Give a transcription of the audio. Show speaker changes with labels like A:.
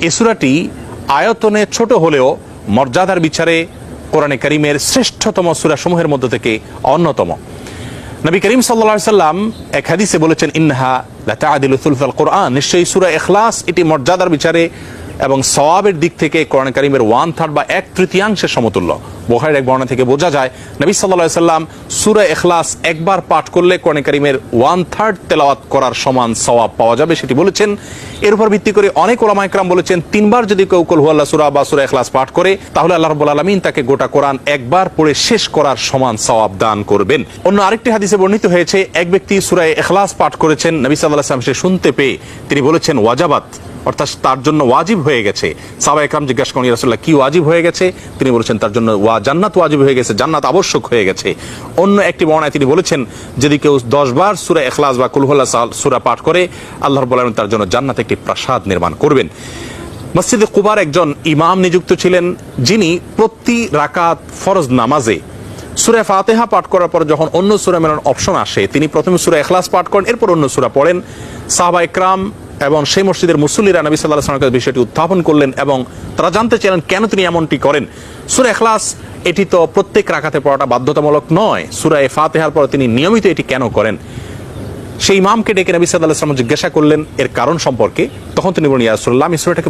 A: এই সূরাটি আয়তনে ছোট হলেও মর্যাদার বিচারে কোরআনে কারীমের শ্রেষ্ঠতম সূরা সমূহের মধ্য থেকে অন্যতম। নবী করিম সাল্লাল্লাহু আলাইহি সাল্লাম এক হাদিসে বলেছেন, ইন্নাহা লাতাআদিলু সুলসাল কোরআন, নিশ্চয়ই সূরা ইখলাস এটি মর্যাদার বিচারে এবং সওয়াবের দিক থেকে কোরআন কারীমের 1/3 বা 1/3 সমতুল্য। বুখারীর এক বর্ণনা থেকে বোঝা যায় নবী সাল্লাল্লাহু আলাইহি সাল্লাম সূরা ইখলাস একবার পাঠ করলে কোরআন কারীমের 1/3 তেলাওয়াত করার সমান সওয়াব পাওয়া যাবে, সেটি বলেছেন। এর উপর ভিত্তি করে অনেক উলামা ইকরাম বলেছেন, 3 বার যদি কেউ কুল হুয়াল্লাহ সূরা বা সূরা ইখলাস পাঠ করে তাহলে আল্লাহ রাব্বুল আলামিন তাকে গোটা কোরআন একবার পড়ে শেষ করার সমান সওয়াব দান করবেন। অন্য আরেকটি হাদিসে বর্ণিত হয়েছে, এক ব্যক্তি সূরা ইখলাস পাঠ করেছেন, নবী সাল্লাল্লাহু আলাইহি ওয়াসাল্লাম সে শুনতে পেয়ে তিনি বলেছেন ওয়াজাবাত, অর্থাৎ তার জন্য ওয়াজিব হয়ে গেছে। সাহাবায়ে কেরাম জিজ্ঞাসা করেন, ইয়া রাসূলুল্লাহ কি ওয়াজিব হয়ে গেছে? তিনি বলেছেন তার জন্য জান্নাত ওয়াজিব হয়ে গেছে, জান্নাত আবশ্যক হয়ে গেছে। অন্য একটি বর্ণনায় তিনি বলেছেন, যদি কেউ 10 বার সূরা ইখলাস বা কুল হুয়াল্লাহ সূরা পাঠ করে আল্লাহ রাব্বুল আলামিন তার জন্য জান্নাতে একটি প্রাসাদ নির্মাণ করবেন। মসজিদে কুবার একজন ইমাম নিযুক্ত ছিলেন, যিনি প্রতি রাকাত ফরজ নামাজে সূরা ফাতিহা পাঠ করার পর যখন অন্য সূরা মেলানোর অপশন আসে তিনি প্রথমে সূরা ইখলাস পাঠ করেন, এরপর অন্য সূরা পড়েন। সাহাবায়ে কেরাম এবং সেই মসজিদের মুসল্লিরা নবী সাল্লাল্লাহু আলাইহি ওয়াসাল্লামের বিষয়টি উত্থাপন করলেন এবং তারা জানতে চাইলেন কেন তিনি এমনটি করেন। সূরা ইখলাস এটি তো প্রত্যেক রাকাতে পড়াটা বাধ্যতামূলক নয়, সূরা ফাতিহার পর তিনি নিয়মিত এটি কেন করেন? সেই ইমামকে ডেকে নবী সাল্লাল্লাহু আলাইহি ওয়াসাল্লাম জিজ্ঞাসা করলেন এর কারণ সম্পর্কে। তখন তিনি বলেন, ইয়া রাসূলুল্লাহ, আমি সূরাটাকে